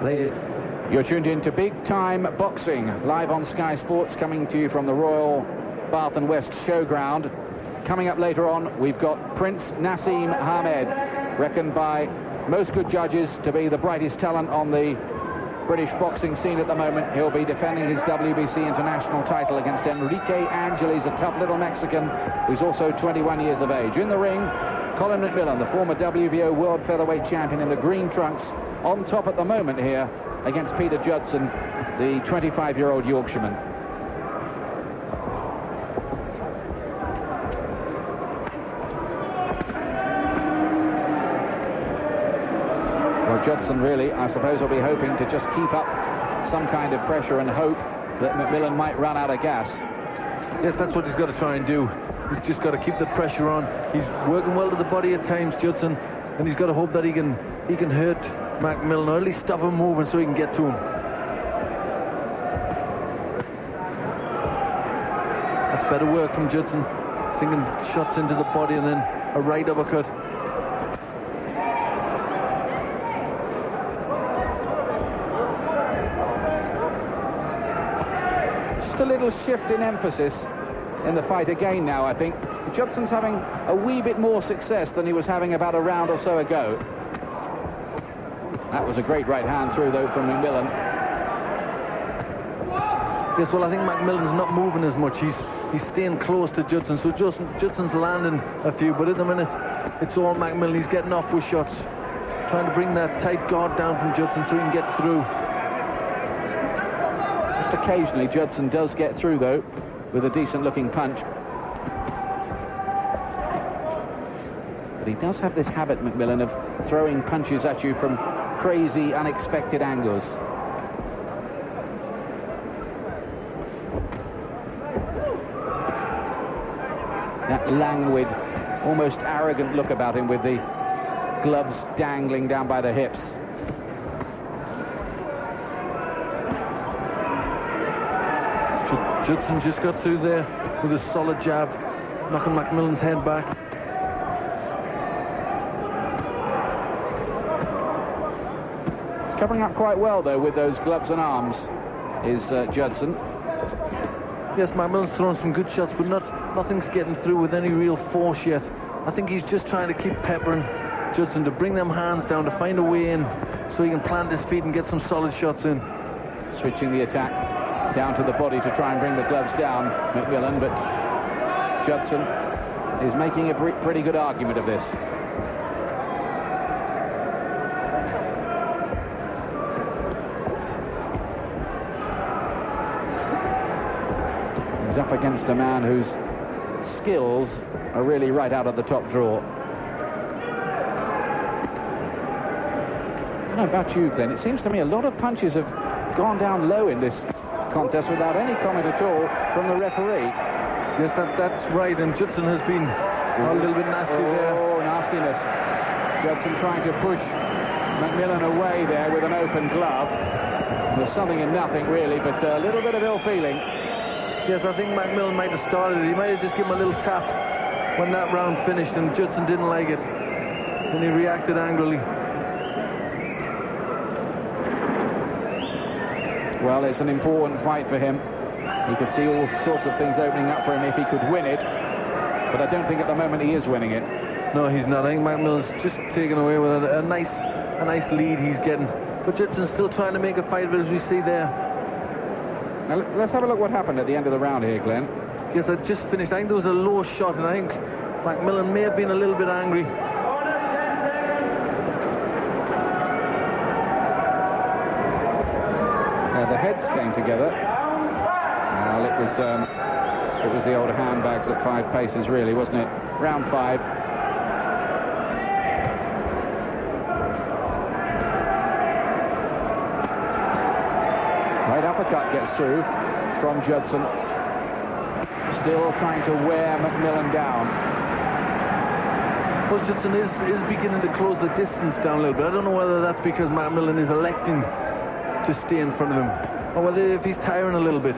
Ladies. You're tuned in to Big Time Boxing, live on Sky Sports, coming to you from the Royal Bath and West Showground. Coming up later on, we've got Prince Naseem Hamed, reckoned by most good judges to be the brightest talent on the British boxing scene at the moment. He'll be defending his WBC international title against Enrique Angeles, a tough little Mexican who's also 21 years of age. In the ring, Colin McMillan, the former WBO world featherweight champion in the green trunks, on top at the moment here against Peter Judson, the 25-year-old Yorkshireman. Well, Judson really, I suppose, will be hoping to just keep up some kind of pressure and hope that McMillan might run out of gas. Yes, that's what he's got to try and do. He's just got to keep the pressure on. He's working well to the body at times, Judson, and he's got to hope that he can hurt McMillan, or at least stop him moving so he can get to him. That's better work from Judson, sinking shots into the body and then a right uppercut. Just a little shift in emphasis in the fight again now, I think. Judson's having a wee bit more success than he was having about a round or so ago. That was a great right hand through, though, from McMillan. Yes, well, I think McMillan's not moving as much. He's staying close to Judson, so Judson's landing a few, but at the minute, it's all McMillan. He's getting off with shots, trying to bring that tight guard down from Judson so he can get through. Just occasionally, Judson does get through, though, with a decent-looking punch. But he does have this habit, McMillan, of throwing punches at you from crazy, unexpected angles. That languid, almost arrogant look about him with the gloves dangling down by the hips. Judson just got through there with a solid jab, knocking McMillan's head back. Covering up quite well, though, with those gloves and arms, is Judson. Yes, McMillan's thrown some good shots, but nothing's getting through with any real force yet. I think he's just trying to keep peppering Judson to bring them hands down, to find a way in so he can plant his feet and get some solid shots in. Switching the attack down to the body to try and bring the gloves down, McMillan, but Judson is making a pretty good argument of this. He's up against a man whose skills are really right out of the top drawer. I don't know about you, Glenn. It seems to me a lot of punches have gone down low in this contest without any comment at all from the referee. Yes, that's right, and Judson has been a little bit nasty there. Oh, nastiness. Judson trying to push McMillan away there with an open glove. There's something in nothing, really, but a little bit of ill feeling. Yes, I think McMillan might have started it. He might have just given him a little tap when that round finished, and Judson didn't like it. And he reacted angrily. Well, it's an important fight for him. He could see all sorts of things opening up for him if he could win it. But I don't think at the moment he is winning it. No, he's not. I think McMillan's just taken away with a nice lead he's getting. But Judson's still trying to make a fight of it, as we see there. Now, let's have a look what happened at the end of the round here, Glenn. Yes, I just finished. I think there was a low shot, and I think McMillan may have been a little bit angry. The heads came together. Well, it was the old handbags at 5 paces, really, wasn't it? Round 5. Right uppercut gets through from Judson. Still trying to wear McMillan down. Well, Judson is beginning to close the distance down a little bit. I don't know whether that's because McMillan is electing to stay in front of him, or whether if he's tiring a little bit.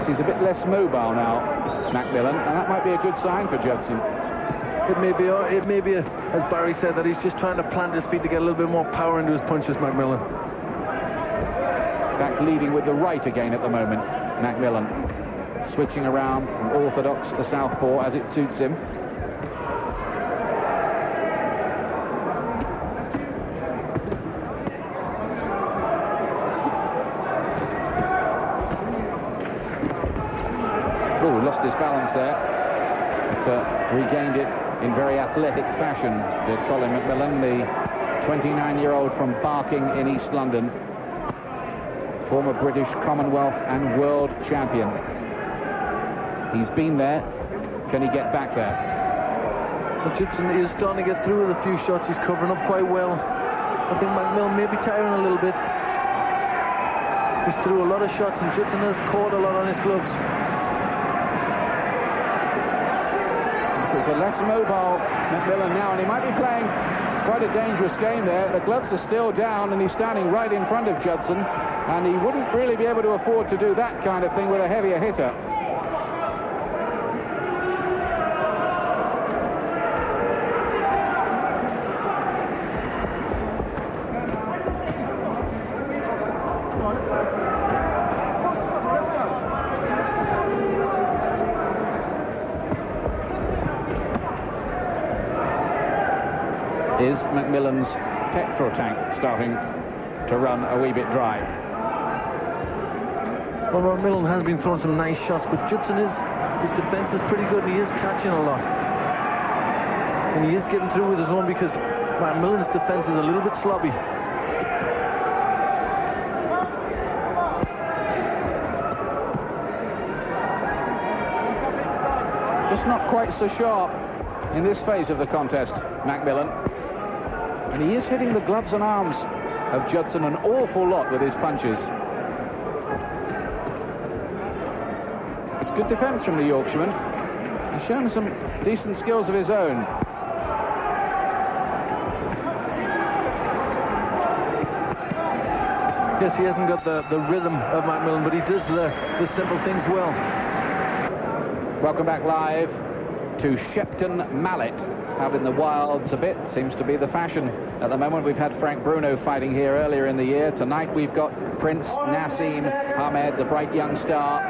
He's a bit less mobile now, McMillan, and that might be a good sign for Judson. it may be as Barry said, that he's just trying to plant his feet to get a little bit more power into his punches, McMillan. Back leading with the right again at the moment, McMillan. Switching around from orthodox to southpaw as it suits him. Oh, lost his balance there, but regained it in very athletic fashion, did Colin McMillan, the 29-year-old from Barking in East London, former British Commonwealth and World Champion. He's been there. Can he get back there? Well, Judson is starting to get through with a few shots. He's covering up quite well. I think McMillan may be tiring a little bit. He's through a lot of shots, and Judson has caught a lot on his gloves. This is a less mobile McMillan now, and he might be playing quite a dangerous game there. The gloves are still down, and he's standing right in front of Judson, and he wouldn't really be able to afford to do that kind of thing with a heavier hitter. Is McMillan's petrol tank starting to run a wee bit dry? Well, McMillan has been throwing some nice shots, but Judson his defence is pretty good, and he is catching a lot. And he is getting through with his own, because McMillan's defence is a little bit sloppy. Just not quite so sharp in this phase of the contest, McMillan. And he is hitting the gloves and arms of Judson an awful lot with his punches. It's good defence from the Yorkshireman. He's shown some decent skills of his own. Yes, he hasn't got the rhythm of McMillan, but he does the simple things well. Welcome back live to Shepton Mallet. Out in the wilds a bit, seems to be the fashion at the moment. We've had Frank Bruno fighting here earlier in the year. Tonight we've got Prince Naseem Hamed, the bright young star,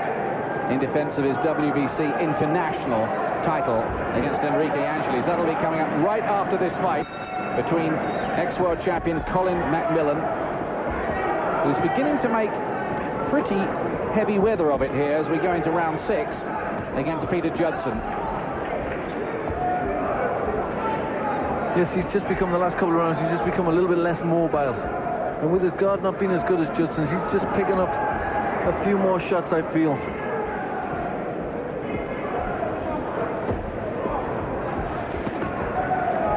in defence of his WBC international title against Enrique Angeles. That'll be coming up right after this fight between ex-world champion Colin McMillan, who's beginning to make pretty heavy weather of it here as we go into round 6 against Peter Judson. Yes, he's just become, the last couple of rounds, he's just become a little bit less mobile. And with his guard not being as good as Judson's, he's just picking up a few more shots, I feel.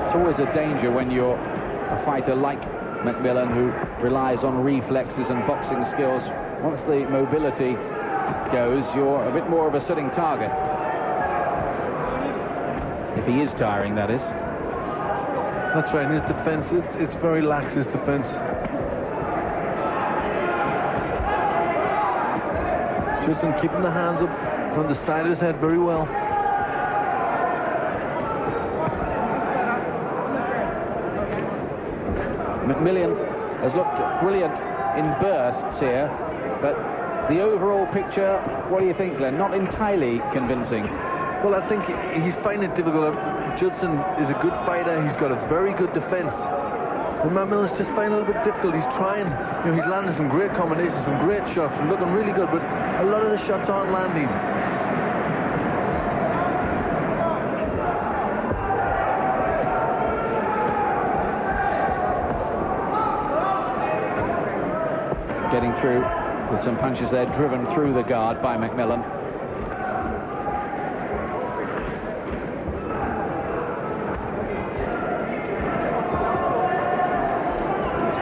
It's always a danger when you're a fighter like McMillan, who relies on reflexes and boxing skills. Once the mobility goes, you're a bit more of a sitting target. If he is tiring, that is. That's right, in his defence, it's very lax, his defence. Judson keeping the hands up from the side of his head very well. McMillan has looked brilliant in bursts here, but the overall picture, what do you think, Glenn? Not entirely convincing. Well, I think he's finding it difficult. Judson is a good fighter. He's got a very good defence. And McMillan's just finding it a little bit difficult. He's trying, he's landing some great combinations, some great shots, and looking really good, but a lot of the shots aren't landing. Getting through with some punches there, driven through the guard by McMillan.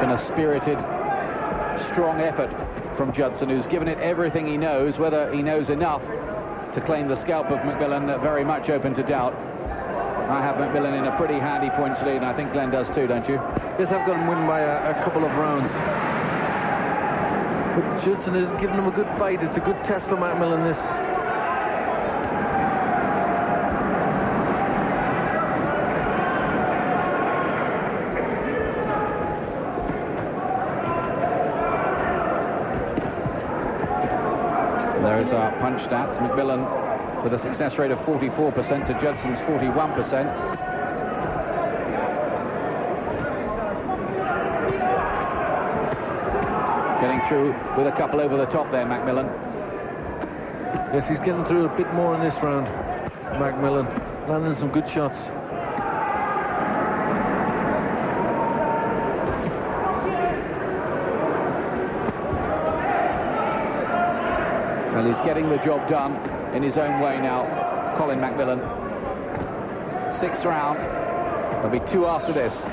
A spirited, strong effort from Judson, who's given it everything he knows. Whether he knows enough to claim the scalp of McMillan, very much open to doubt. I have McMillan in a pretty handy points lead, and I think Glenn does too, don't you? Yes, I've got him winning by a couple of rounds. But Judson is giving him a good fight. It's a good test for McMillan, this. Those are punch stats. McMillan with a success rate of 44% to Judson's 41%. Getting through with a couple over the top there, McMillan. Yes, he's getting through a bit more in this round, McMillan. Landing some good shots. Well, he's getting the job done in his own way now, Colin McMillan. 6th round. There'll be 2 after this.